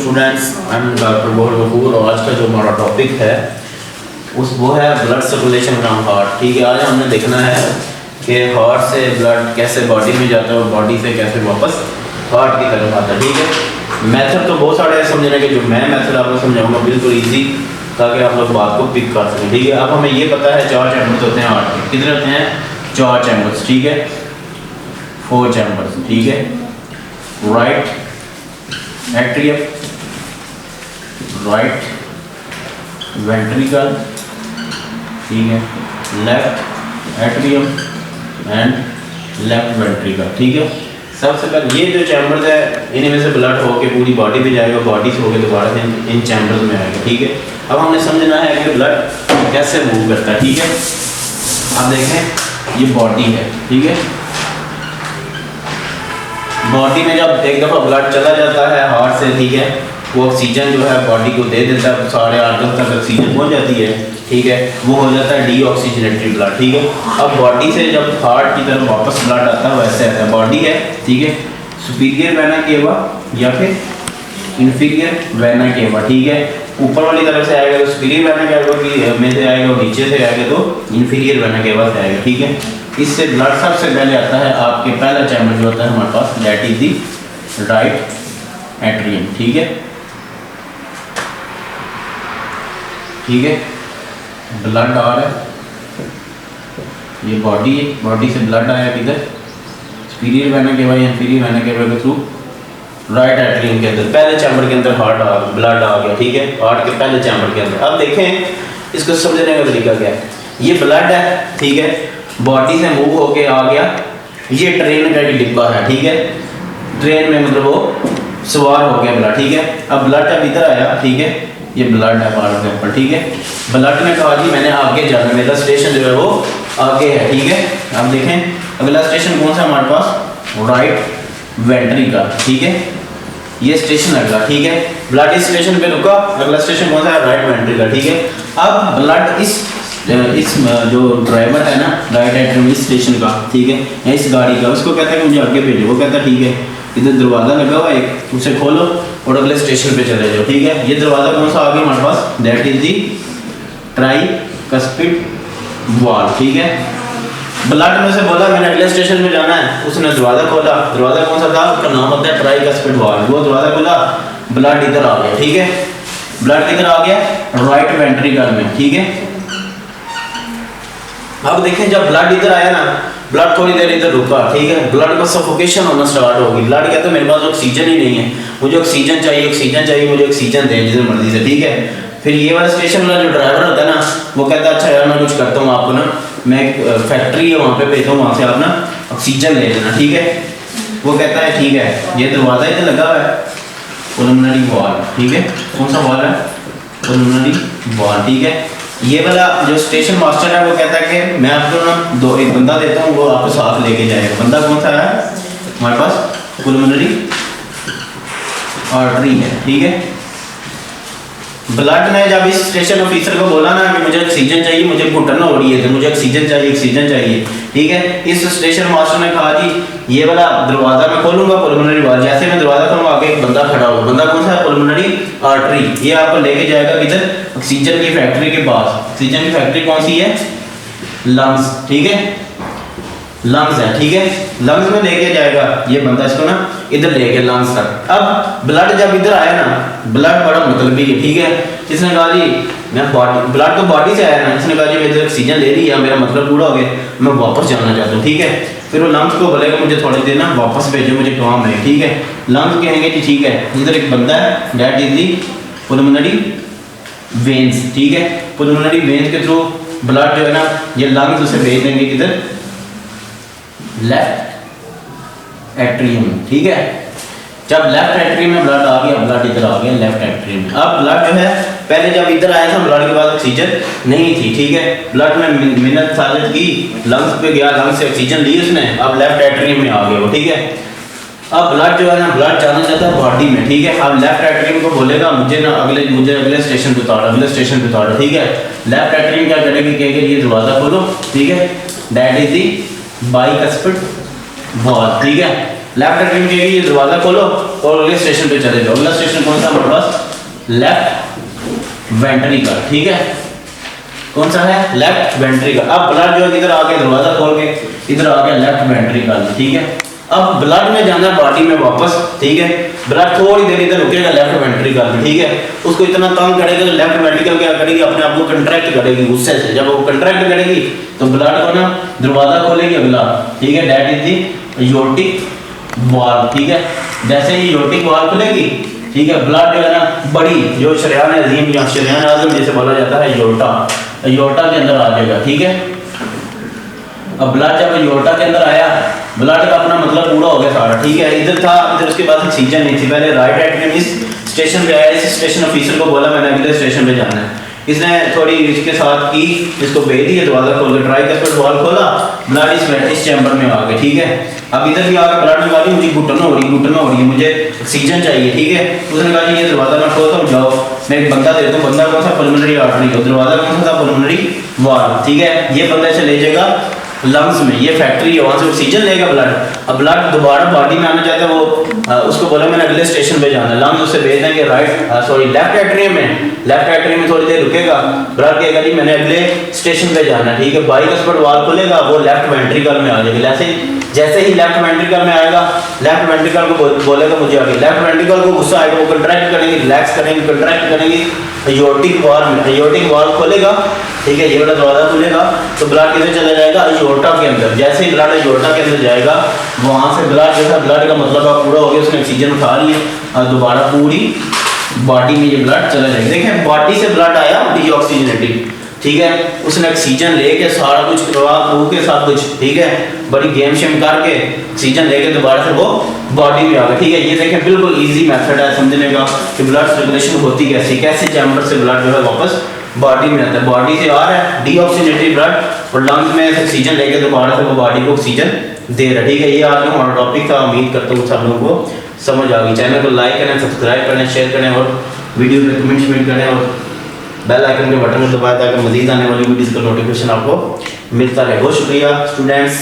Students, I am doctor Gohar Ghafoor और आज का जो हमारा टॉपिक है वो है ब्लड सर्कुलेशन फ्रॉम हार्ट। ठीक है, आज हमने देखना है कि हार्ट से ब्लड कैसे बॉडी में जाता है और बॉडी से कैसे वापस हार्ट की तरफ आता है। ठीक है, मेथड तो बहुत सारे हैं समझने के, जो मैं मेथड आपको समझाऊंगा बिल्कुल ईजी, ताकि आप लोग बात को पिक कर सकें। ठीक है, अब हमें ये पता है 4 चैम्बर्स होते हैं हार्ट के। कितने होते हैं? 4 चैम्बर्स। ठीक है, 4 चैम्बर्स। ठीक है, राइट एट्रियम, राइट वेंट्रिकल, ठीक है, left atrium and left ventricle. ठीक है, सबसे पहले ये जो चैम्बर्स है इन्हीं में से ब्लड होके पूरी बॉडी पे जाएगा, बॉडी से होकर दोबारा से इन चैम्बर्स में आएगा। ठीक है, अब हमने समझना है कि ब्लड कैसे मूव करता है। ठीक है, अब देखें ये बॉडी है। ठीक है, बॉडी में जब एक दफ़ा ब्लड चला जाता है हार्ट से, ठीक है, वो ऑक्सीजन जो है बॉडी को दे देता है, सारे आर्गन तक ऑक्सीजन पहुंच जाती है। ठीक है, वो हो जाता है डीऑक्सीजनेटेड ब्लड। ठीक है, अब बॉडी से जब हार्ट की तरफ वापस ब्लड आता है वैसे आता है। बॉडी है, ठीक है, सुपीरियर वेना केवा या फिर इन्फीरियर वेना केवा। ठीक है, ऊपर वाली तरफ से आएगा तो सुपीरियर वेना केवा में से आएगा, और नीचे से आएगा तो इन्फीरियर वेना केवा से आएगा। ठीक है, इससे ब्लड सबसे पहले आता है आपके पहला चैम्बर जो होता है हमारे पास, that is the right atrium. ठीक है, ठीक है, ब्लड आ रहा है, ये बॉडी है, बॉडी से ब्लड आया किधर? सुपीरियर वेना केवा या इन्फीरियर वेना केवा के थ्रू राइट एट्रियम के अंदर, पहले चैम्बर के अंदर हार्ट आ ब्लड आ गया। ठीक है, हार्ट के पहले चैम्बर के अंदर। अब देखें इसको समझने का तरीका क्या है। ये ब्लड है, ठीक है, बॉडी से मूव होके आ गया, ये ट्रेन का एक डिब्बा है। ठीक है, ट्रेन में मतलब वो सवार हो गया ब्लड। ठीक है, अब ब्लड अब इधर आया, ठीक है, ये ब्लड है फॉर एग्जाम्पल। ठीक है, ब्लड ने कहा जी मैंने आगे जाना, मेरा स्टेशन जो है वो आगे है। ठीक है, अब देखें अगला स्टेशन कौन सा हमारे पास? Right ventricle. ठीक है, ये स्टेशन अगला। ठीक है, ब्लड इस स्टेशन पे रुका, अगला स्टेशन कौन सा है? Right ventricle. ठीक है, अब ब्लड इस जो ड्राइवर है ना राइट एट्रियम इस स्टेशन का, ठीक है, या इस गाड़ी का, उसको कहता है कि मुझे आगे भेजो। वो कहता है ठीक है, इधर दरवाज़ा लगा हुआ है, उसे खोलो और अगले स्टेशन पे चले जाओ। ठीक है, ये दरवाज़ा कौन सा आ गया हमारे पास? That is the tricuspid valve. ठीक है, ब्लड में से बोला मैंने अगले स्टेशन पे जाना है, उसने दरवाज़ा खोला, दरवाज़ा कौन सा था? उसका नाम होता है ट्राइकस्पिड वॉल। वो दरवाज़ा खोला, ब्लड इधर आ गया। ठीक है, ब्लड किधर आ गया? राइट वेंट्रिकल में। ठीक है, अब देखें जब ब्लड इधर आया ना, ब्लड थोड़ी देर इधर रुका, ठीक है, ब्लड का सफोकेशन होना स्टार्ट होगी। ब्लड कहता है मेरे पास ऑक्सीजन ही नहीं है, मुझे ऑक्सीजन चाहिए, ऑक्सीजन चाहिए, मुझे ऑक्सीजन दे जिधर मर्जी से। ठीक है, फिर ये वाला स्टेशन वाला जो ड्राइवर होता है ना, वो कहता है अच्छा यार मैं कुछ करता हूँ आपको ना, मैं एक फैक्ट्री है वहाँ पे भेजता हूँ, वहाँ से आप ना ऑक्सीजन ले लेना। ठीक है, वो कहता है ठीक है, ये दरवाज़ा इधर लगा हुआ है, पुलमनरी वॉल। ठीक है, कौन सा वॉल है? पुलमनरी वॉल। ठीक है, ये वाला जो स्टेशन मास्टर है वो कहता है कि मैं आपको ना एक बंदा देता हूँ, वो आपको साथ लेके जाएगा। बंदा कौन सा है हमारे पास? पुलमनरी आर्टरी है। ठीक है, ब्लड ने जब इस स्टेशन ऑफिसर को बोला ना कि मुझे ऑक्सीजन चाहिए, मुझे घुटन हो रही है तो मुझे ऑक्सीजन चाहिए, ऑक्सीजन चाहिए। ठीक है, इस स्टेशन मास्टर ने कहा जी ये वाला दरवाज़ा मैं खोलूंगा, पुलमनरी वाल, जैसे मैं दरवाज़ा खोलूंगा आगे एक बंदा खड़ा होगा। बंदा कौन सा है? पुलमनरी आर्टरी। ये आपको लेके जाएगा किधर? ऑक्सीजन की फैक्ट्री के पास। ऑक्सीजन की फैक्ट्री कौन सी है? लंग्स। ठीक है, लंग्स है। ठीक है, लंग्स में लेके जाएगा ये बंदा, इसको ना इधर लेके लंग्स तक। अब ब्लड जब इधर आया ना, ब्लड बड़ा मतलबी है। ठीक है, इसने कहा जी मैं बॉडी, ब्लड तो बॉडी से आया ना, इसने कहा जी मैं इधर ऑक्सीजन ले लिया, मेरा मतलब पूरा हो गया, मैं वापस जाना चाहता हूँ। ठीक है, फिर वो लंग्स को बोलेगा मुझे थोड़ी देर ना वापस भेजो, मुझे काम है। ठीक है, लंग्स कहेंगे जी ठीक है, इधर एक बंदा है, दैट इज दी पुलमनरी वेन्स। ठीक है, पुलमनरी वेन्स के थ्रू ब्लड जो है ना ये लंग्स उसे भेज देंगे किधर? Left atrium. ठीक है, जब लेफ्ट एट्रियम में ब्लड आ गया, ब्लड इधर आ गया लेफ्ट एट्रियम में। अब ब्लड जो है पहले जब इधर आया था ब्लड के पास ऑक्सीजन नहीं थी। ठीक है, ब्लड में मिन्नत साजिद की, लंग्स पे गया, लंग्स से ऑक्सीजन ली उसने, अब लेफ्ट एट्रियम में आ गया वो। ठीक है, अब ब्लड जो है ना ब्लड जाना चाहता है बॉडी में। ठीक है, अब लेफ्ट एट्रियम को बोलेगा मुझे अगले स्टेशन पे उतारो, अगले स्टेशन पे उतारो। ठीक है, लेफ्ट एट्रियम क्या करेगी? कहेगी ये दरवाज़ा खोलो। ठीक है, that is the bicuspid valve. ठीक है, लेफ्ट एट्रियम कहेगी ये दरवाज़ा खोलो और अगले स्टेशन पे चले जाओ। अगला स्टेशन कौन सा हमारे पास? लेफ्ट वेंट्रिकल, ठीक है, कौन सा है? Left ventricle. अब ब्लड जो है इधर आके दरवाज़ा खोल के इधर आ गया लेफ्ट वेंट्रिकल, ठीक है। अब ब्लड में जाना बॉडी में वापस, ठीक है। ब्लड थोड़ी देर इधर रुकेगा लेफ्ट वेंट्रिकल में, ठीक है। उसको इतना तंग करेगा कि लेफ्ट वेंट्रिकल क्या करेगी? अपने आप को कंट्रैक्ट करेगी गुस्से से। जब वो कंट्रैक्ट करेगी तो ब्लड को ना दरवाज़ा खोलेगी अगला, ठीक है, दैट इज दी एयोर्टिक वाल्व, ठीक है। जैसे ही एयोर्टिक वाल्व खुलेगी, ठीक है, ब्लड जो है ना बड़ी जो शरियान अजीम या शरियान आज़म जैसे बोला जाता है एयोर्टा, एयोर्टा के अंदर आ जाएगा, ठीक है। अब ब्लड जब एयोर्टा के अंदर आया, ब्लड का अपना मतलब पूरा हो गया सारा, ठीक है। इधर था, इधर उसके बाद ऑक्सीजन नहीं थी। पहले राइट एट्रियम इस स्टेशन पे आया, इस स्टेशन ऑफिसर को बोला मैंने अगले स्टेशन पे जाना है। इसने थोड़ी इसके साथ की, इसको भेज दिया, दरवाज़ा खोल के ट्राइकस्पिड वाल्व खोला, ब्लड इस चैम्बर में आ गया, ठीक है। अब इधर भी आकर ब्लड निकाली, मुझे घुटन हो रही है, मुझे ऑक्सीजन चाहिए, ठीक है। उसने कहा जी ये दरवाज़ा मैं खोलता हूँ, जाओ मैं एक बंदा देता हूँ। बंदा कौन सा? पल्मोनरी आर्टरी, दरवाज़ा कौन सा था? पल्मोनरी वाल्व, ठीक है। ये बंदा चले जाएगा लंग्स में, ये फैक्ट्री है, वहाँ से ऑक्सीजन लेगा ब्लड। अब ब्लड दोबारा बॉडी में आना चाहता है, वो उसको बोला मैंने अगले स्टेशन पे जाना है। लंग्स उससे भेज देंगे लेफ्ट एट्रियम में। लेफ्ट एट्रियम में थोड़ी देर रुकेगा, ब्लड कहेगा जी मैंने अगले स्टेशन पे जाना है, ठीक है। बाइकस्पिड वाल्व खुलेगा, वो लेफ्ट वेंट्रिकल में आ जाएगा। जैसे ही लेफ्ट वेंट्रिकल में आएगा, लेफ्ट वेंट्रिकल को बोलेगा मुझे आगे, लेफ्ट वेंट्रिकल को गुस्सा आएगा, वो कंट्रैक्ट करेंगे, रिलैक्स करेंगे, कंट्रैक्ट करेंगे, एयोर्टिक वाल्व खोलेगा, ठीक है। ये वाला दरवाज़ा खुलेगा तो ब्लड किधर चला जाएगा? एयोर्टा के अंदर। जैसे ही ब्लड एयोर्टा के अंदर जाएगा, वहाँ से ब्लड जैसा ब्लड का मतलब अब पूरा हो गया, उसने ऑक्सीजन उठा लिया और दोबारा पूरी बॉडी में ये ब्लड चला जाएगा। देखें बॉडी से ब्लड आया डीऑक्सीजनेटेड, ठीक है। उसने ऑक्सीजन लेके सारा कुछ करवा के सब कुछ, ठीक है, बड़ी गेम शेम करके ऑक्सीजन लेके दोबारा से वो बॉडी में आ गया, ठीक है। ये देखें बिल्कुल इजी मेथड है समझने का कि ब्लड सर्कुलेशन होती कैसे चैम्बर से ब्लड जो है वापस बॉडी में आता है। बॉडी से आ रहा है डीऑक्सीजनेटेड ब्लड और लंग्स में ऑक्सीजन लेके दोबारा से वो बॉडी को ऑक्सीजन दे रहा है, ठीक है। ये आज का हमारा टॉपिक था। उम्मीद करता हूँ सब लोगों को समझ आ गई। चैनल को लाइक करें, सब्सक्राइब करें, शेयर करें और वीडियो में कमेंट करें और बेल आइकन के बटन को दबाएं ताकि मजीद आने वाली वीडियोस का नोटिफिकेशन आपको मिलता रहे। बहुत शुक्रिया स्टूडेंट्स।